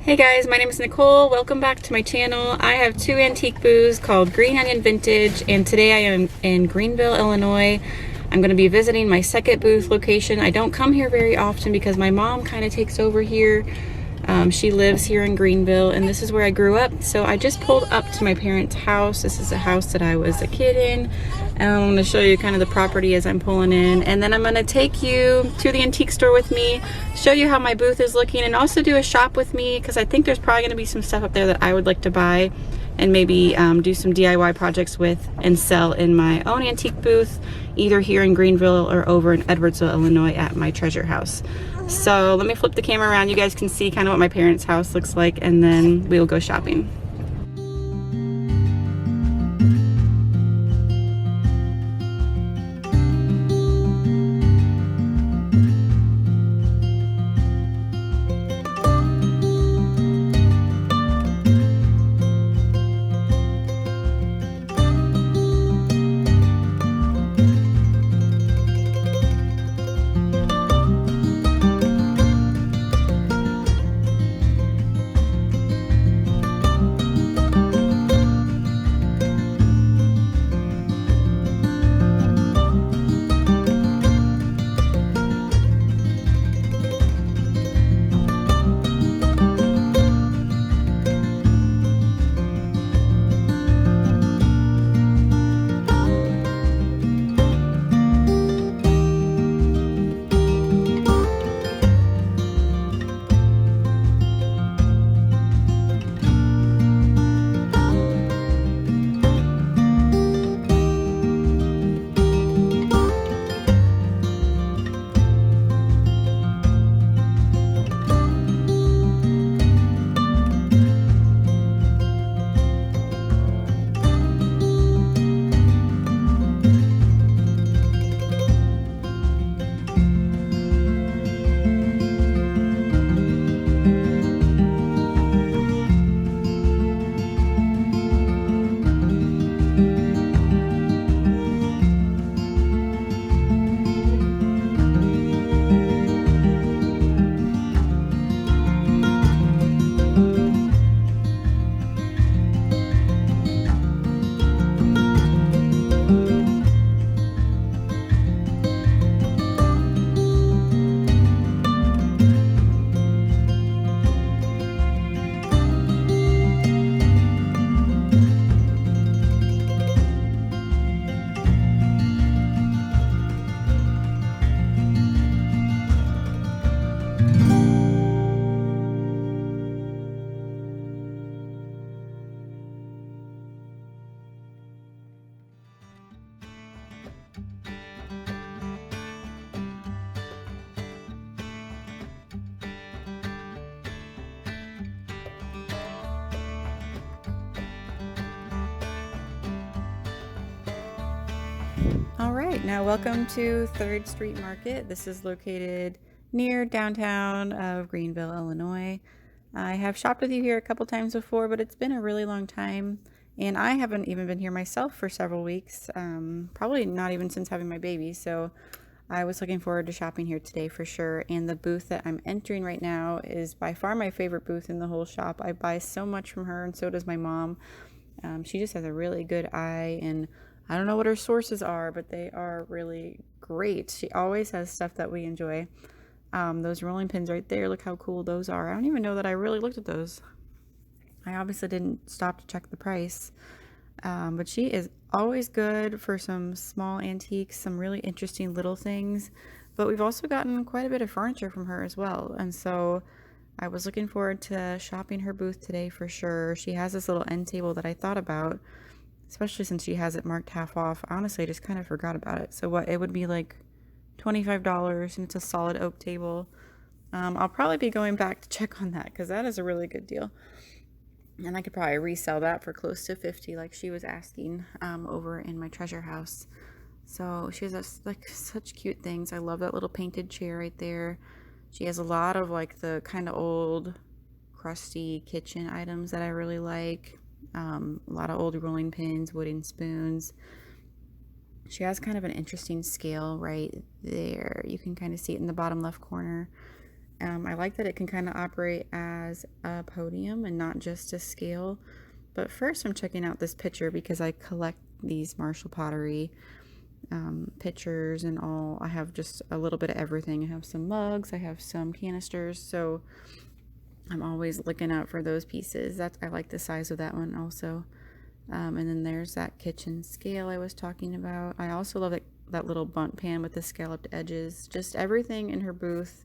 Hey guys, my name is Nicole. Welcome back to my channel. I have two antique booths called Green Onion Vintage, and today I am in Greenville, Illinois. I'm going to be visiting my second booth location. I don't come here very often because my mom kind of takes over here. She lives here in Greenville, and this is where I grew up. So I just pulled up to my parents' house. This is a house that I was a kid in. And I'm going to show you kind of the property as I'm pulling in. And then I'm going to take you to the antique store with me, show you how my booth is looking, and also do a shop with me because I think there's probably going to be some stuff up there that I would like to buy and maybe do some DIY projects with and sell in my own antique booth, either here in Greenville or over in Edwardsville, Illinois at my treasure house. So let me flip the camera around. You guys can see kind of what my parents' house looks like, and then we'll go shopping. All right, now welcome to 3rd Street Market. This is located near downtown of Greenville, Illinois. I have shopped with you here a couple times before, but it's been a really long time, and I haven't even been here myself for several weeks, probably not even since having my baby, so I was looking forward to shopping here today for sure. And the booth that I'm entering right now is by far my favorite booth in the whole shop. I buy so much from her, and so does my mom. She just has a really good eye, and I don't know what her sources are, but they are really great. She always has stuff that we enjoy. Those rolling pins right there, look how cool those are. I don't even know that I really looked at those. I obviously didn't stop to check the price. But she is always good for some small antiques, some really interesting little things. But we've also gotten quite a bit of furniture from her as well. And so I was looking forward to shopping her booth today for sure. She has this little end table that I thought about, especially since she has it marked half off. Honestly, I just kind of forgot about it. So what it would be like $25, and it's a solid oak table. I'll probably be going back to check on that because that is a really good deal. And I could probably resell that for close to $50 like she was asking over in my treasure house. So she has like such cute things. I love that little painted chair right there. She has a lot of like the kind of old crusty kitchen items that I really like. A lot of old rolling pins, wooden spoons. She has kind of an interesting scale right there. You can kind of see it in the bottom left corner. I like that it can kind of operate as a podium and not just a scale. But first I'm checking out this pitcher because I collect these Marshall pottery pitchers and all. I have just a little bit of everything. I have some mugs, I have some canisters, so I'm always looking out for those pieces. I like the size of that one also. And then there's that kitchen scale I was talking about. I also love that little bunt pan with the scalloped edges. Just everything in her booth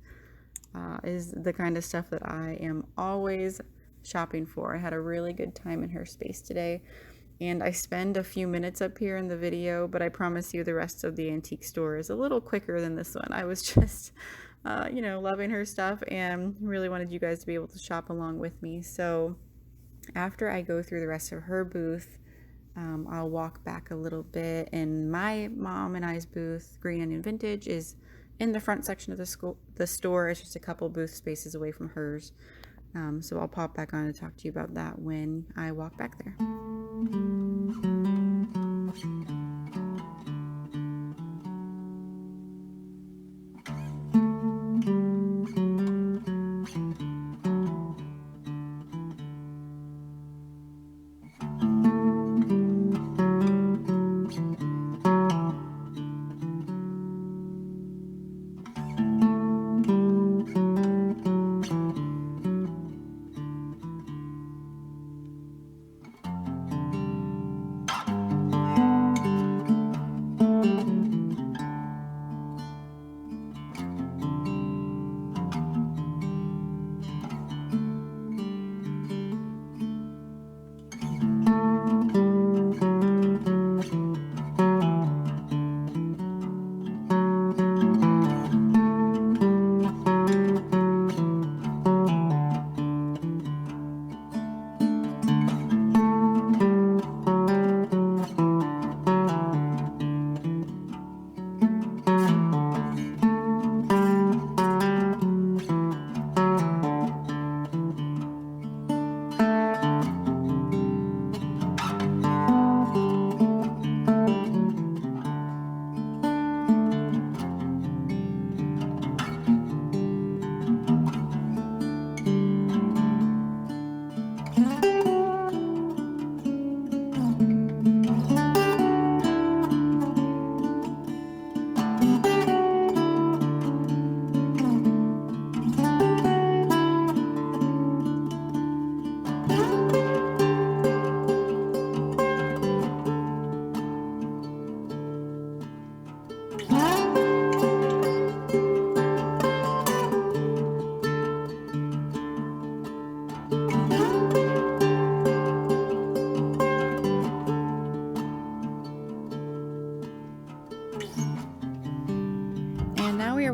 is the kind of stuff that I am always shopping for. I had a really good time in her space today, and I spend a few minutes up here in the video, but I promise you the rest of the antique store is a little quicker than this one. I was just loving her stuff and really wanted you guys to be able to shop along with me. So after I go through the rest of her booth, I'll walk back a little bit, and my mom and I's booth, Green Onion Vintage, is in the front section of the store. It's just a couple booth spaces away from hers. So I'll pop back on to talk to you about that when I walk back there.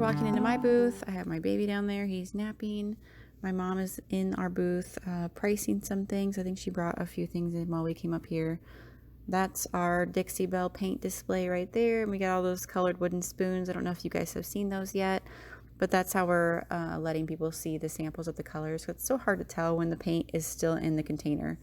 Walking into my booth. I have my baby down there. He's napping. My mom is in our booth pricing some things. I think she brought a few things in while we came up here. That's our Dixie Belle paint display right there. And we got all those colored wooden spoons. I don't know if you guys have seen those yet, but that's how we're letting people see the samples of the colors. It's so hard to tell when the paint is still in the container.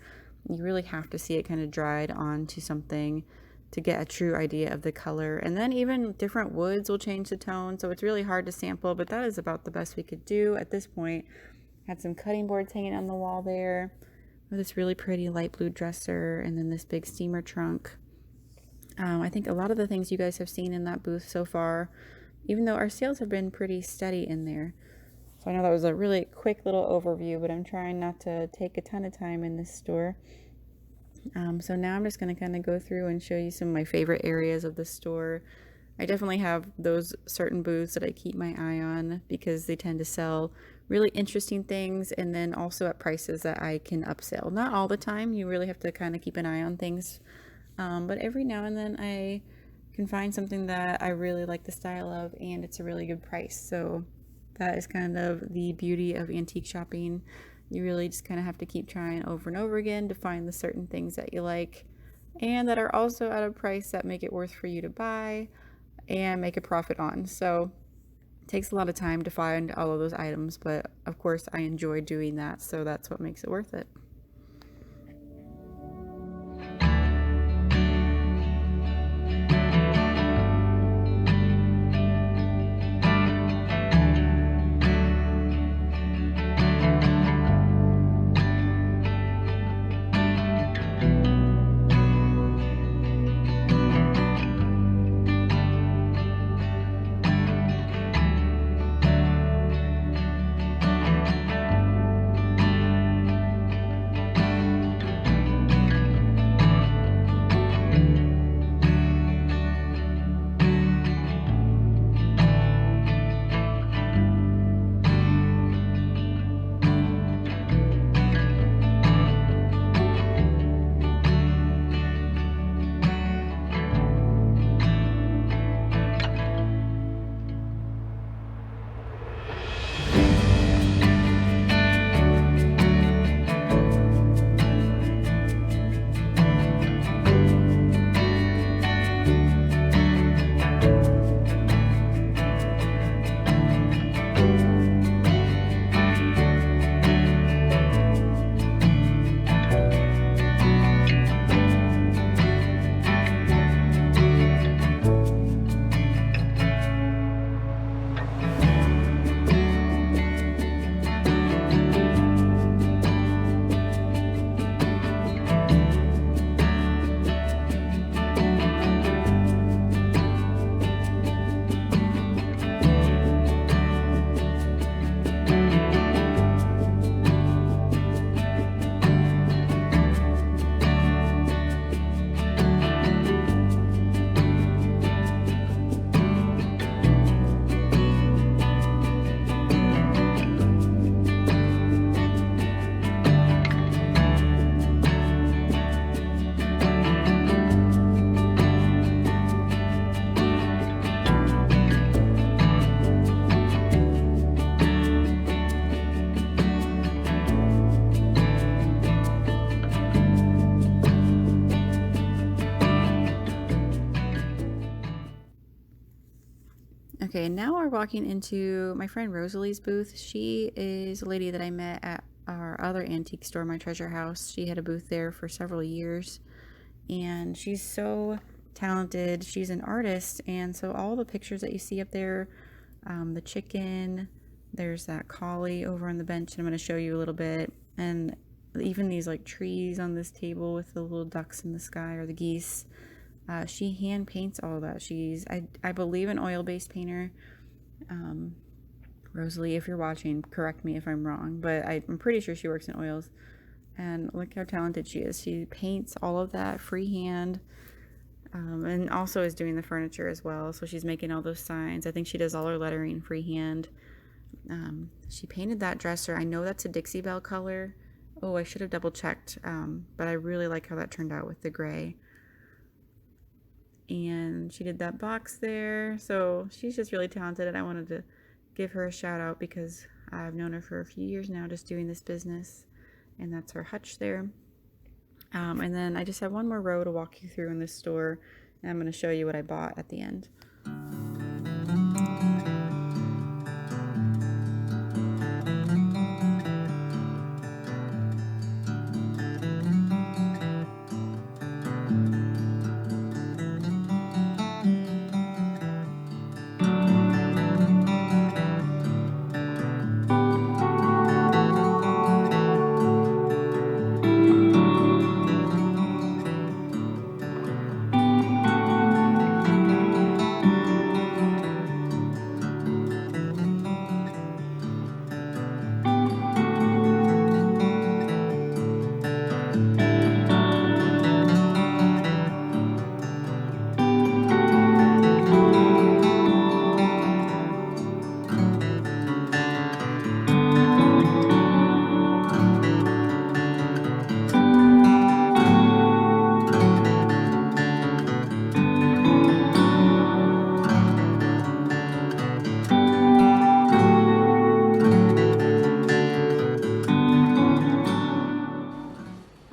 You really have to see it kind of dried onto something to get a true idea of the color. And then even different woods will change the tone, so it's really hard to sample, but that is about the best we could do at this point. Had some cutting boards hanging on the wall there, with this really pretty light blue dresser, and then this big steamer trunk. I think a lot of the things you guys have seen in that booth so far, even though our sales have been pretty steady in there. So I know that was a really quick little overview, but I'm trying not to take a ton of time in this store. So now I'm just going to kind of go through and show you some of my favorite areas of the store. I definitely have those certain booths that I keep my eye on because they tend to sell really interesting things, and then also at prices that I can upsell. Not all the time, you really have to kind of keep an eye on things, but every now and then I can find something that I really like the style of and it's a really good price. So that is kind of the beauty of antique shopping. You really just kind of have to keep trying over and over again to find the certain things that you like and that are also at a price that make it worth for you to buy and make a profit on. So it takes a lot of time to find all of those items, but of course I enjoy doing that, so that's what makes it worth it. Okay, now we're walking into my friend Rosalie's booth. She is a lady that I met at our other antique store, my treasure house. She had a booth there for several years, and she's so talented. She's an artist, and so all the pictures that you see up there, the chicken, there's that collie over on the bench, and I'm going to show you a little bit, and even these like trees on this table with the little ducks in the sky or the geese. She hand paints all that. She's, I believe, an oil-based painter. Rosalie, if you're watching, correct me if I'm wrong, but I'm pretty sure she works in oils. And look how talented she is. She paints all of that freehand, and also is doing the furniture as well. So she's making all those signs. I think she does all her lettering freehand. She painted that dresser. I know that's a Dixie Belle color. Oh, I should have double checked, but I really like how that turned out with the gray. And she did that box there. So she's just really talented, and I wanted to give her a shout out because I've known her for a few years now just doing this business. And that's her hutch there. And then I just have one more row to walk you through in this store, and I'm going to show you what I bought at the end.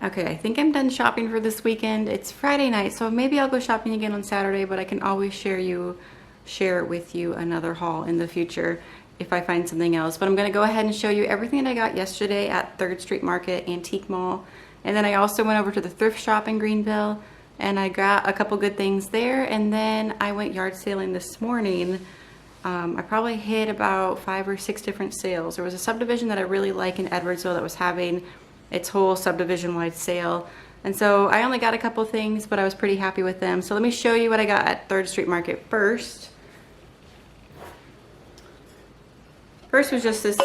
Okay, I think I'm done shopping for this weekend. It's Friday night, so maybe I'll go shopping again on Saturday, but I can always share with you another haul in the future if I find something else. But I'm gonna go ahead and show you everything that I got yesterday at 3rd Street Market Antique Mall. And then I also went over to the thrift shop in Greenville, and I got a couple good things there. And then I went yard sailing this morning. I probably hit about 5 or 6 different sales. There was a subdivision that I really like in Edwardsville that was having its whole subdivision-wide sale. And so I only got a couple things, but I was pretty happy with them. So let me show you what I got at 3rd Street Market first. First was just this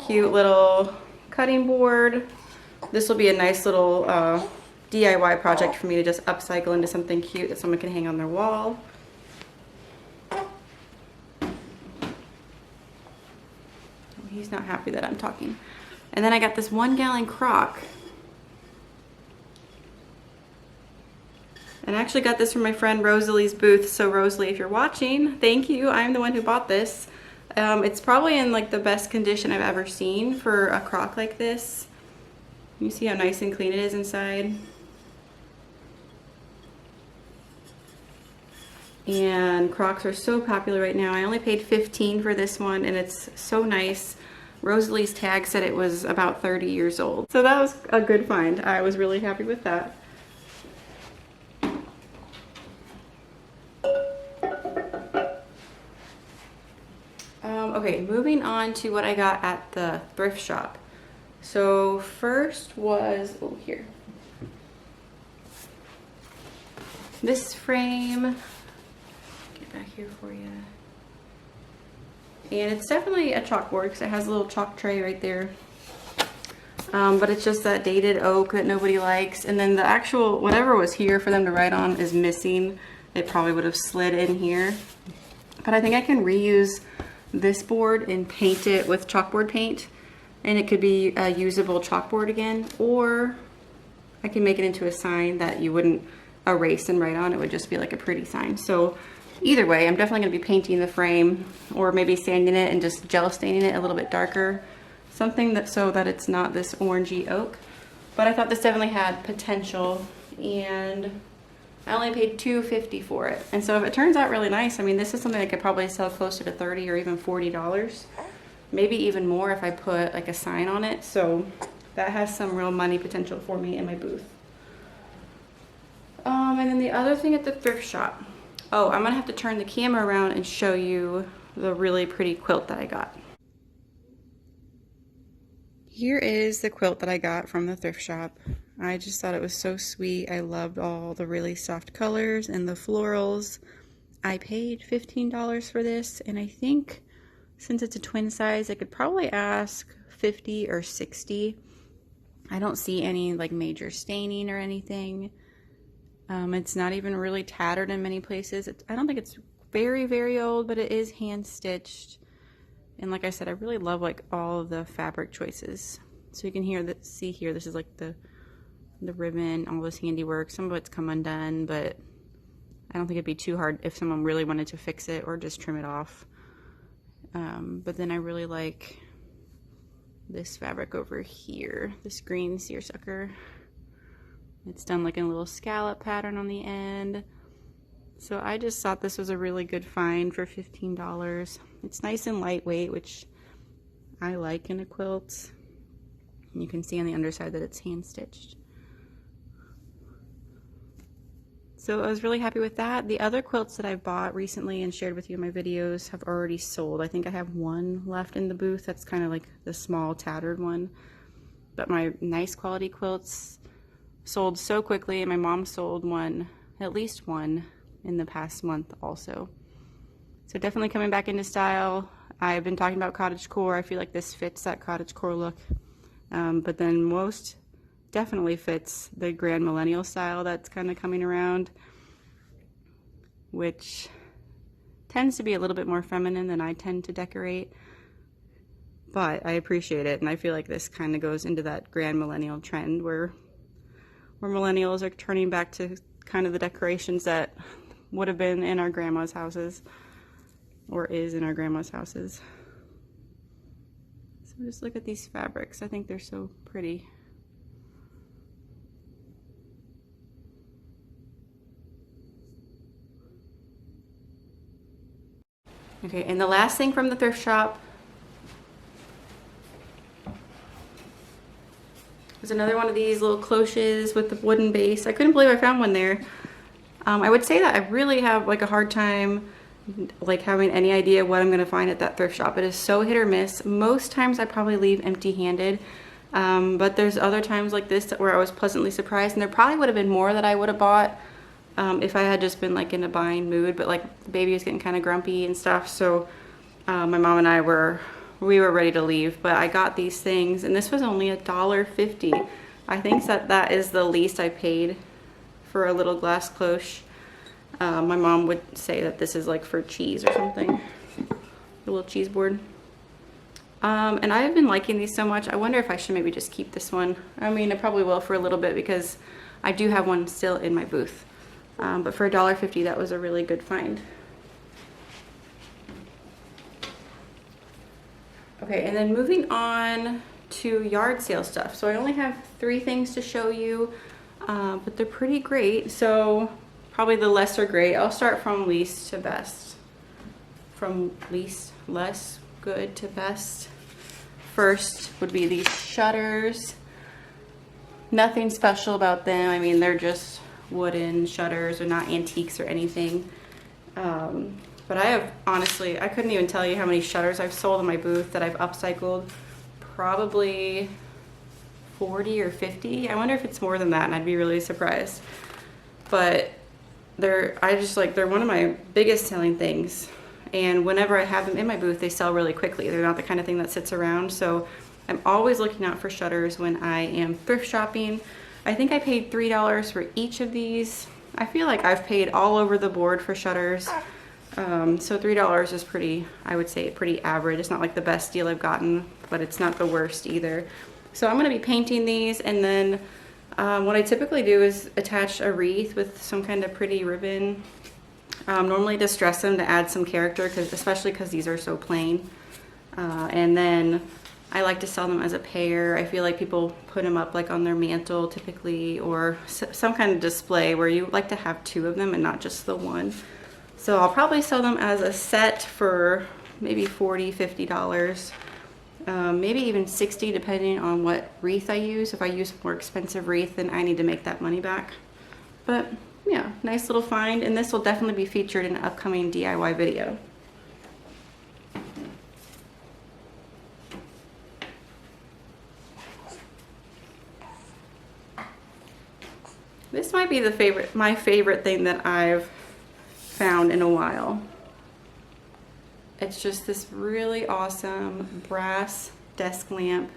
cute little cutting board. This will be a nice little DIY project for me to just upcycle into something cute that someone can hang on their wall. He's not happy that I'm talking. And then I got this 1-gallon crock. And I actually got this from my friend Rosalie's booth. So Rosalie, if you're watching, thank you. I'm the one who bought this. It's probably in like the best condition I've ever seen for a crock like this. You see how nice and clean it is inside. And crocks are so popular right now. I only paid $15 for this one, and it's so nice. Rosalie's tag said it was about 30 years old. So that was a good find. I was really happy with that. Okay, moving on to what I got at the thrift shop. So first was, oh here. This frame, get back here for you. And it's definitely a chalkboard because it has a little chalk tray right there. But it's just that dated oak that nobody likes. And then the actual, whatever was here for them to write on is missing. It probably would have slid in here. But I think I can reuse this board and paint it with chalkboard paint. And it could be a usable chalkboard again. Or I can make it into a sign that you wouldn't erase and write on. It would just be like a pretty sign. So either way, I'm definitely going to be painting the frame, or maybe sanding it and just gel staining it a little bit darker. Something that so that it's not this orangey oak. But I thought this definitely had potential. And I only paid $2.50 for it. And so if it turns out really nice, I mean, this is something I could probably sell closer to $30 or even $40. Maybe even more if I put like a sign on it. So that has some real money potential for me in my booth. And then the other thing at the thrift shop. Oh, I'm gonna have to turn the camera around and show you the really pretty quilt that I got. Here is the quilt that I got from the thrift shop. I just thought it was so sweet. I loved all the really soft colors and the florals. I paid $15 for this, and I think since it's a twin size, I could probably ask $50 or $60. I don't see any like major staining or anything. It's not even really tattered in many places. I don't think it's very, very old, but it is hand stitched. And like I said, I really love like all of the fabric choices. So you can see here, this is like the ribbon, all this handiwork. Some of it's come undone, but I don't think it'd be too hard if someone really wanted to fix it or just trim it off. But then I really like this fabric over here, this green seersucker. It's done like a little scallop pattern on the end. So I just thought this was a really good find for $15. It's nice and lightweight, which I like in a quilt. And you can see on the underside that it's hand stitched. So I was really happy with that. The other quilts that I've bought recently and shared with you in my videos have already sold. I think I have one left in the booth. That's kind of like the small tattered one. But my nice quality quilts sold so quickly, and my mom sold one, at least one, in the past month also. So definitely coming back into style. I've been talking about cottagecore. I feel like this fits that cottagecore look. But then most definitely fits the grand millennial style that's kind of coming around, which tends to be a little bit more feminine than I tend to decorate. But I appreciate it, and I feel like this kind of goes into that grand millennial trend where millennials are turning back to kind of the decorations that would have been in our grandma's houses, or is in our grandma's houses. So just look at these fabrics. I think they're so pretty. Okay, and the last thing from the thrift shop was another one of these little cloches with the wooden base. I couldn't believe I found one there. I would say that I really have like a hard time like having any idea what I'm gonna find at that thrift shop. It is so hit or miss. Most times I probably leave empty-handed, but there's other times like this where I was pleasantly surprised, and there probably would have been more that I would have bought if I had just been like in a buying mood, but like the baby was getting kind of grumpy and stuff, so my mom and I were ready to leave. But I got these things, and this was only $1.50. I think that is the least I paid for a little glass cloche. My mom would say that this is like for cheese or something, a little cheese board. And I've been liking these so much. I wonder if I should maybe just keep this one. I mean, I probably will for a little bit because I do have one still in my booth. But for $1.50, that was a really good find. Okay, and then moving on to yard sale stuff. So I only have 3 things to show you, but they're pretty great. So probably the lesser great. I'll start from least to best. From less good to best. First would be these shutters. Nothing special about them. I mean, they're just wooden shutters. They're not antiques or anything. But I have, honestly, I couldn't even tell you how many shutters I've sold in my booth that I've upcycled. Probably 40 or 50. I wonder if it's more than that, and I'd be really surprised. But they're one of my biggest selling things. And whenever I have them in my booth, they sell really quickly. They're not the kind of thing that sits around. So I'm always looking out for shutters when I am thrift shopping. I think I paid $3 for each of these. I feel like I've paid all over the board for shutters. So $3 is pretty, I would say, pretty average. It's not like the best deal I've gotten, but it's not the worst either. So I'm going to be painting these, and then what I typically do is attach a wreath with some kind of pretty ribbon. Normally distress them to add some character, especially because these are so plain. And then I like to sell them as a pair. I feel like people put them up like on their mantle typically, or some kind of display where you like to have two of them and not just the one. So I'll probably sell them as a set for maybe $40, $50. Maybe even 60 depending on what wreath I use. If I use a more expensive wreath, then I need to make that money back. But yeah, nice little find, and this will definitely be featured in an upcoming DIY video. This might be my favorite thing that I've found in a while. It's just this really awesome brass desk lamp.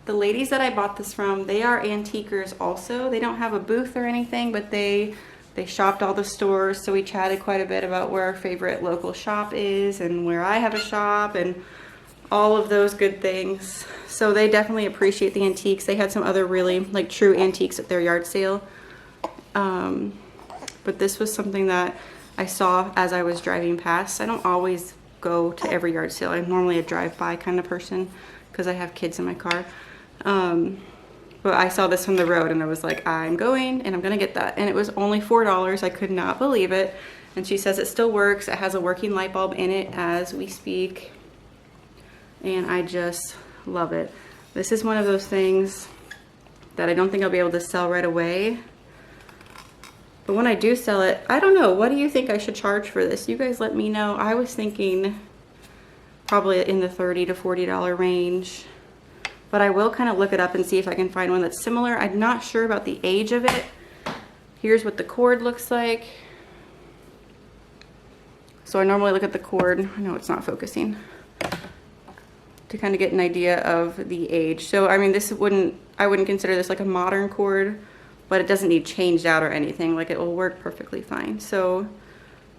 The ladies that I bought this from, they are antiquers also. They don't have a booth or anything, but they shopped all the stores, so we chatted quite a bit about where our favorite local shop is and where I have a shop and all of those good things. So they definitely appreciate the antiques. They had some other really like true antiques at their yard sale. But this was something that I saw as I was driving past. I don't always go to every yard sale. I'm normally a drive-by kind of person because I have kids in my car. But I saw this from the road and I was like, I'm going and I'm gonna get that. And it was only $4. I could not believe it. And she says it still works. It has a working light bulb in it as we speak. And I just love it. This is one of those things that I don't think I'll be able to sell right away. But when I do sell it, I don't know, what do you think I should charge for this? You guys let me know. I was thinking probably in the $30 to $40 range. But I will kind of look it up and see if I can find one that's similar. I'm not sure about the age of it. Here's what the cord looks like. So I normally look at the cord. I know it's not focusing. To kind of get an idea of the age. So I mean, I wouldn't consider this like a modern cord, but it doesn't need changed out or anything. Like, it will work perfectly fine. So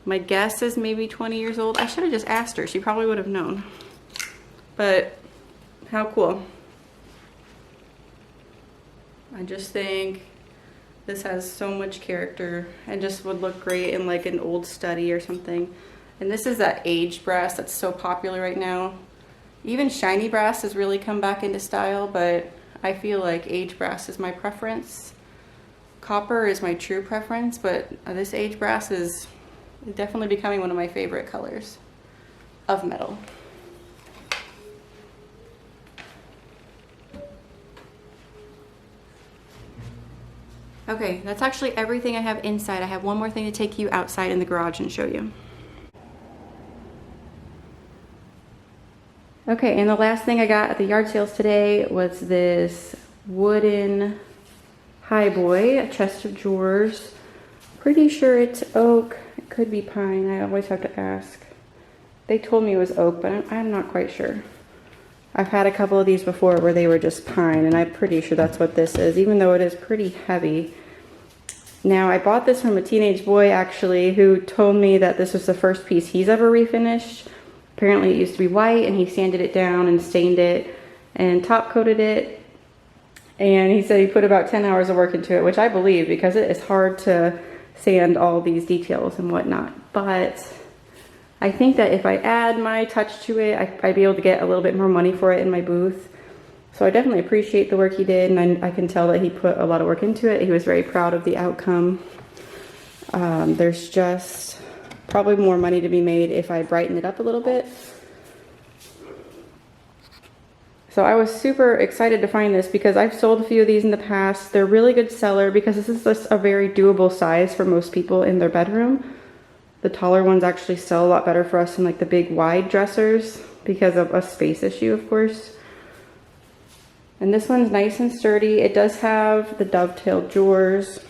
my guess is maybe 20 years old. I should have just asked her. She probably would have known. But how cool. I just think this has so much character and just would look great in like an old study or something. And this is that aged brass that's so popular right now. Even shiny brass has really come back into style, but I feel like aged brass is my preference. Copper is my true preference, but this aged brass is definitely becoming one of my favorite colors of metal. Okay, that's actually everything I have inside. I have one more thing to take you outside in the garage and show you. Okay, and the last thing I got at the yard sales today was this wooden highboy, a chest of drawers. Pretty sure it's oak. It could be pine. I always have to ask. They told me it was oak, but I'm not quite sure. I've had a couple of these before where they were just pine, and I'm pretty sure that's what this is, even though it is pretty heavy. Now, I bought this from a teenage boy, actually, who told me that this was the first piece he's ever refinished. Apparently, it used to be white, and he sanded it down and stained it and top coated it. And he said he put about 10 hours of work into it, which I believe, because it is hard to sand all these details and whatnot. But I think that if I add my touch to it, I'd be able to get a little bit more money for it in my booth. So I definitely appreciate the work he did, and I can tell that he put a lot of work into it. He was very proud of the outcome. There's just probably more money to be made if I brighten it up a little bit. So I was super excited to find this because I've sold a few of these in the past. They're really good seller because this is just a very doable size for most people in their bedroom. The taller ones actually sell a lot better for us than like the big wide dressers because of a space issue, of course. And this one's nice and sturdy. It does have the dovetailed drawers.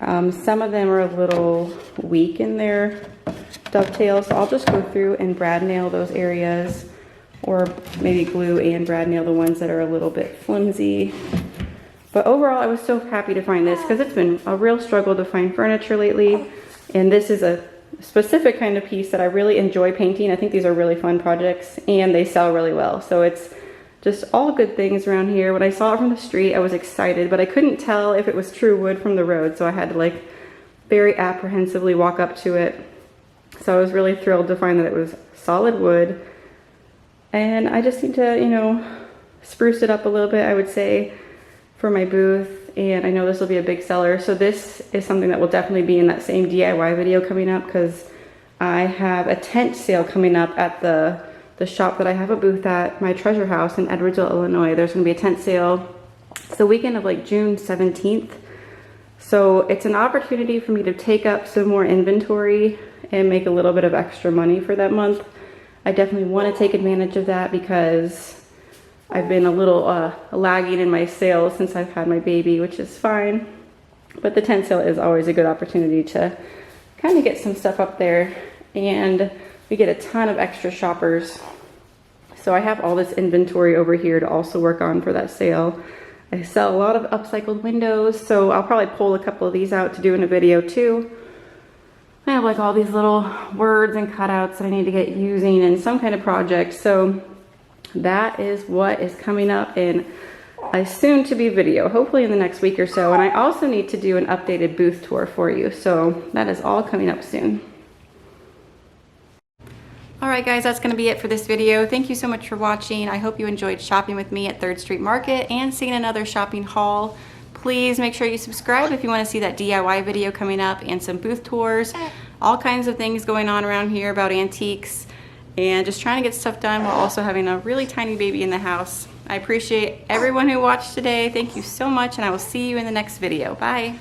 Some of them are a little weak in their dovetails, so I'll just go through and brad nail those areas, or maybe glue and brad nail the ones that are a little bit flimsy. But overall, I was so happy to find this because it's been a real struggle to find furniture lately. And this is a specific kind of piece that I really enjoy painting. I think these are really fun projects and they sell really well. So it's just all good things around here. When I saw it from the street, I was excited, but I couldn't tell if it was true wood from the road. So I had to like very apprehensively walk up to it. So I was really thrilled to find that it was solid wood. And I just need to, you know, spruce it up a little bit, I would say, for my booth. And I know this will be a big seller. So this is something that will definitely be in that same DIY video coming up, because I have a tent sale coming up at the shop that I have a booth at, my treasure house in Edwardsville, Illinois. There's gonna be a tent sale. It's the weekend of like June 17th. So it's an opportunity for me to take up some more inventory and make a little bit of extra money for that month. I definitely want to take advantage of that because I've been a little lagging in my sales since I've had my baby, which is fine. But the tent sale is always a good opportunity to kind of get some stuff up there, and we get a ton of extra shoppers. So I have all this inventory over here to also work on for that sale. I sell a lot of upcycled windows, so I'll probably pull a couple of these out to do in a video too. I have like all these little words and cutouts that I need to get using in some kind of project. So that is what is coming up in a soon to be video, hopefully in the next week or so. And I also need to do an updated booth tour for you. So that is all coming up soon. All right, guys, that's going to be it for this video. Thank you so much for watching. I hope you enjoyed shopping with me at 3rd Street Market and seeing another shopping haul. Please make sure you subscribe if you want to see that DIY video coming up and some booth tours. All kinds of things going on around here about antiques and just trying to get stuff done while also having a really tiny baby in the house. I appreciate everyone who watched today. Thank you so much, and I will see you in the next video. Bye.